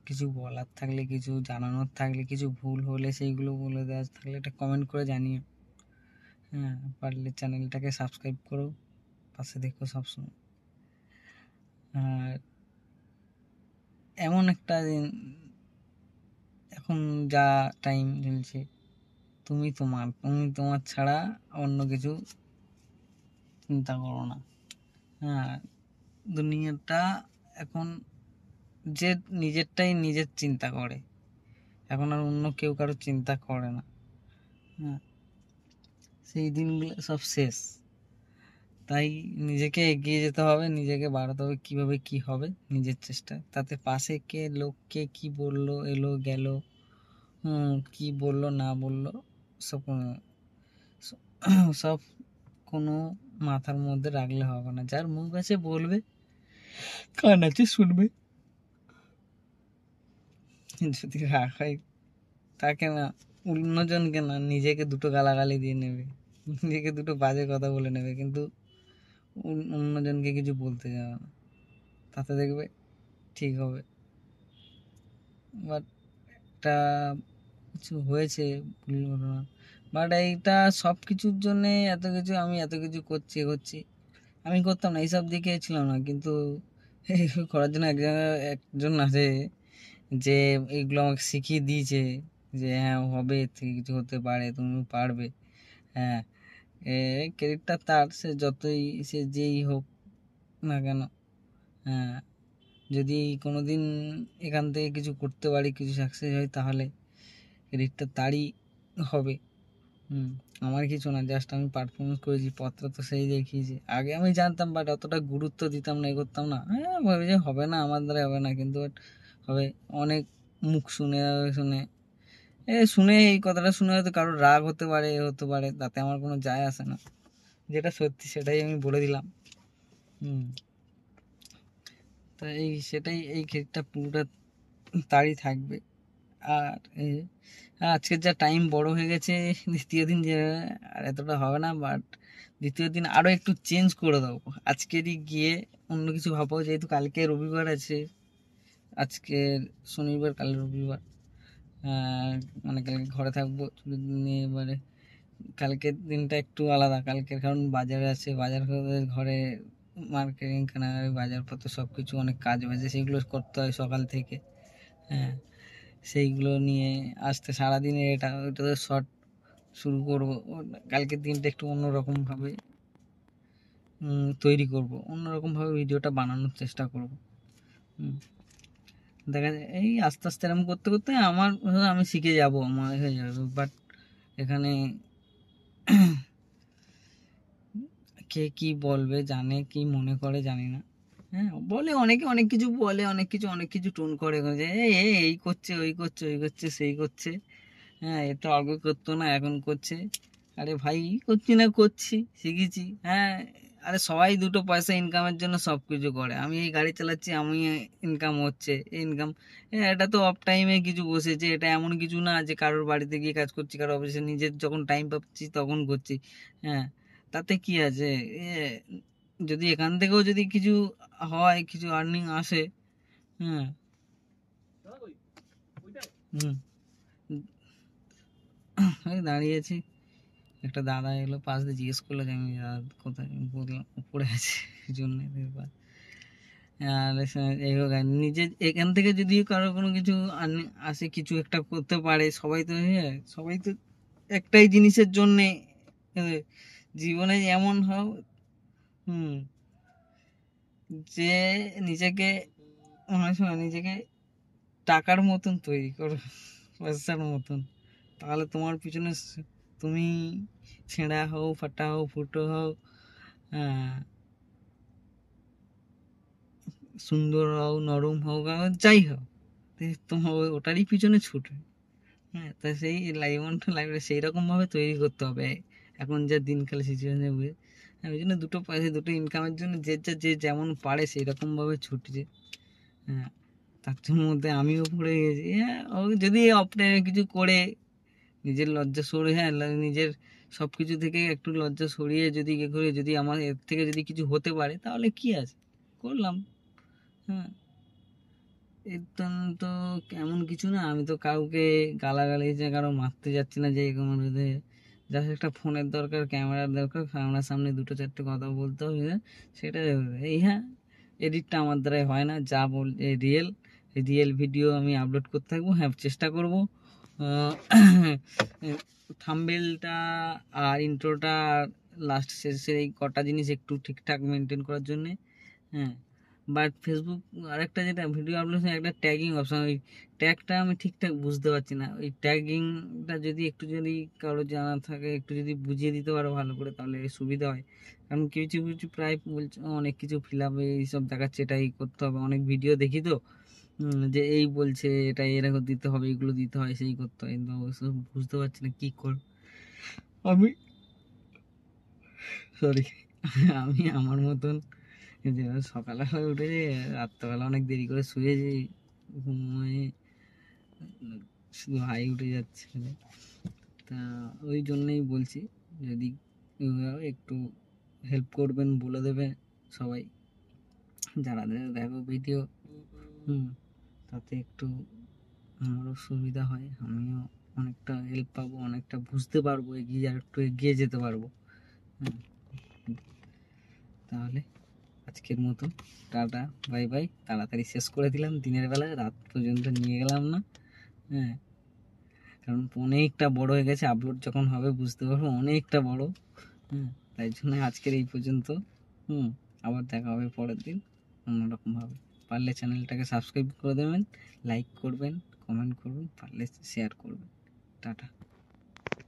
কিছু বলার থাকলে, কিছু জানানোর থাকলে, কিছু ভুল হলে সেইগুলো বলে দেওয়ার থাকলে একটা কমেন্ট করে জানিও। হ্যাঁ, পারলে চ্যানেলটাকে সাবস্ক্রাইব করো, পাশে দেখো সবসময়। আর এমন একটা দিন, এখন যা টাইম চলছে, তুমি তোমার ছাড়া অন্য কিছু চিন্তা করো না। হ্যাঁ, দুনিয়াটা এখন যে নিজেরটাই নিজের চিন্তা করে, এখন আর অন্য কেউ কারো চিন্তা করে না। হ্যাঁ, সেই দিনগুলো সব শেষ, তাই নিজেকে এগিয়ে যেতে হবে, নিজেকে বাড়াতে হবে, কীভাবে কী হবে নিজের চেষ্টা, তাতে পাশে কে লোক কে কী বললো, এলো গেল, কি বললো না বললো সব সব কোনো মাথার মধ্যে রাখলে হবে না। যার মুখ আছে বলবে, কান আছে শুনবে। যদি রাগ হয় তাকে না, অন্যজনকে না, নিজেকে দুটো গালাগালি দিয়ে নেবে, নিজেকে দুটো বাজে কথা বলে নেবে, কিন্তু অন্যজনকে কিছু বলতে যাবে না। তাতে দেখবে ঠিক হবে। বাট একটা কিছু হয়েছে ভুল ঘটনা, বাট এইটা সব কিছুর জন্যে আমি এত কিছু করছি এগোচ্ছি, আমি করতাম না, এইসব দিকে ছিলাম না, কিন্তু এইগুলো করার জন্য একজন আছে যে এইগুলো আমাকে শিখিয়ে দিয়েছে যে হ্যাঁ হবে, এর থেকে কিছু হতে পারে, তুমি পারবে। হ্যাঁ, ক্রেডিটটা তার, সে যেই হোক না কেন। হ্যাঁ, যদি কোনো দিন এখান থেকে কিছু করতে পারি, কিছু সাকসেস হয়, তাহলে ক্রেডিটটা তারই হবে। আমার কিছু না, জাস্ট আমি পারফরমেন্স করেছি, পথটা তো সেই দেখিয়েছে। আগে আমি জানতাম, বাট অতটা গুরুত্ব দিতাম না, করতাম না, হ্যাঁ ভাবি যে হবে না, আমার দ্বারা হবে না, কিন্তু হবে। অনেক মুখ শুনে শুনে শুনে এই কথাটা শুনে হয়তো কারোর রাগ হতে পারে, হতে পারে, তাতে আমার কোনো যায় আসে না। যেটা সত্যি সেটাই আমি বলে দিলাম। তা সেটাই, এই ক্ষেত্রটা পুরোটা তারই থাকবে। আর আজকের যা টাইম বড় হয়ে গেছে, দ্বিতীয় দিন যে আর এতটা হবে না, বাট দ্বিতীয় দিন আরও একটু চেঞ্জ করে দেবো। আজকেরই গিয়ে অন্য কিছু ভাবো, যেহেতু কালকে রবিবার আছে, আজকে শনিবার, কাল রবিবার, মানে কালকে ঘরে থাকবো নিয়ে। এবারে কালকের দিনটা একটু আলাদা, কালকের কারণ বাজারে আছে, বাজার ঘরে মার্কেটিং কেনাকাটি, বাজারপত্র সব কিছু অনেক কাজ বাজে, সেগুলো করতে হয় সকাল থেকে। হ্যাঁ, সেইগুলো নিয়ে আসতে সারাদিনে ওটা শর্ট শুরু করবো। কালকের দিনটা একটু অন্যরকমভাবে তৈরি করব, অন্যরকমভাবে ভিডিওটা বানানোর চেষ্টা করব। দেখা যায় এই আস্তে আস্তে এরকম করতে করতে আমি শিখে যাব, আমার হয়ে যাবে। বাট এখানে কে কি বলবে, জানে কি মনে করে জানি না। হ্যাঁ, বলে অনেকে অনেক কিছু বলে, অনেক কিছু টোন করে যে এই করছে, ওই করছে, ওই করছে, সেই করছে। হ্যাঁ, এটা আগে করতো না, এখন করছে। আরে ভাই, করছি না, করছি, শিখেছি। হ্যাঁ, আরে সবাই দুটো পয়সা ইনকামের জন্য সব কিছু করে। আমি এই গাড়ি চালাচ্ছি, আমি ইনকাম হচ্ছে, ইনকাম। এটা তো অফ টাইমে কিছু বসেছে, এটা এমন কিছু না যে কারোর বাড়িতে গিয়ে কাজ করছি, কারোর অফিসে, নিজের যখন টাইম পাচ্ছি তখন করছি। হ্যাঁ, তাতে কি আছে, যদি এখান থেকেও যদি কিছু হয়, কিছু আর্নিং আসে। হ্যাঁ, দাঁড়িয়েছি, একটা দাদা এলো পাশ দিয়ে, জিজ্ঞেস করলো যে আমি কোথায়, বললাম উপরে আছে, এই জন্য। আর এই হোক, নিজে এখান থেকে যদি কারো কোনো কিছু আসে, কিছু একটা করতে পারে, সবাই তো একটাই জিনিসের জন্যে জীবনে এমন হও যে নিজেকে অনেক সময় নিজেকে টাকার মতন তৈরি করো, পয়সার মতন। তাহলে তোমার পিছনে তুমি ছেঁড়া হও, ফাটা হও, ফুটো হও, সুন্দর হও, নরম হও, যাই হও, তোমার ওটারই পিছনে ছুটে। হ্যাঁ, তা সেই লাইফে সেই রকমভাবে তৈরি করতে হবে এখন যা দিনকাল সিচুয়েশনে বুঝে। ওই জন্য দুটো পয়সা, দুটো ইনকামের জন্য যে যেমন পারে সেই রকমভাবে ছুটছে। হ্যাঁ, তার মধ্যে আমিও পড়ে গেছি। হ্যাঁ, ও যদি অফ টাইমে কিছু করে নিজের লজ্জা সরিয়ে, হ্যাঁ নিজের সব কিছু থেকে একটু লজ্জা সরিয়ে যদি করে, যদি আমার এর থেকে যদি কিছু হতে পারে, তাহলে কি আছে, করলাম। হ্যাঁ, এর তো এমন কিছু না, আমি তো কাউকে গালাগালি যে কারো মারতে যাচ্ছি না, যে কোনো জাস্ট একটা ফোনের দরকার, ক্যামেরার দরকার, ক্যামেরার সামনে দুটো চারটে কথা বলতে হবে, সেটা এই। হ্যাঁ, এডিটটা আমার দ্বারাই হয় না, যা বল রিয়েল ভিডিও আমি আপলোড করতে থাকবো। হ্যাঁ, চেষ্টা করবো থাম্বনেলটা আর ইন্ট্রোটা লাস্ট শেষের এই কটা জিনিস একটু ঠিকঠাক মেনটেন করার জন্যে। হ্যাঁ, বাট ফেসবুক আরেকটা যেটা ভিডিও আপলোড, একটা ট্যাগিং অপশান, ওই ট্যাগটা আমি ঠিকঠাক বুঝতে পারছি না। ওই ট্যাগিংটা যদি কারো জানা থাকে, একটু যদি বুঝিয়ে দিতে পারো ভালো করে, তাহলে সুবিধা হয়। কারণ কিছু প্রায় বলছে অনেক কিছু ফিল আপ এইসব দেখাচ্ছে, এটাই করতে হবে, অনেক ভিডিও দেখি তো, যে এই বলছে এটা এরকম দিতে হবে, এগুলো দিতে হয়, সেই করতে হয়, কিন্তু অবশ্য বুঝতে পারছি না কী কর। আমি সরি আমি আমার মতন যে সকালবেলা উঠেছি, রাত্রেবেলা অনেক দেরি করে শুয়েছি, ঘুমিয়ে শুধু হাই উঠে যাচ্ছে। তা ওই জন্যই বলছি, যদি একটু হেল্প করবেন, বলে দেবে সবাই যারা দেখো ভিডিও, তাতে একটু আমারও সুবিধা হয়, আমিও অনেকটা হেল্প পাবো, অনেকটা বুঝতে পারবো, এগিয়ে আর একটু এগিয়ে যেতে পারবো। তাহলে আজকের মতো টাটা, বাই বাই। তাড়াতাড়ি শেষ করে দিলাম, দিনের বেলা রাত পর্যন্ত নিয়ে গেলাম না। হ্যাঁ, কারণ অনেকটা বড় হয়ে গেছে, আপলোড যখন হবে বুঝতে পারবো অনেকটা বড়। তাই জন্য আজকের এই পর্যন্ত। আবার দেখা হবে পরের দিন অন্যরকমভাবে। পারলে চ্যানেলটাকে সাবস্ক্রাইব করে দেবেন, লাইক করবেন, কমেন্ট করবেন, পারলে শেয়ার করবেন। টাটা।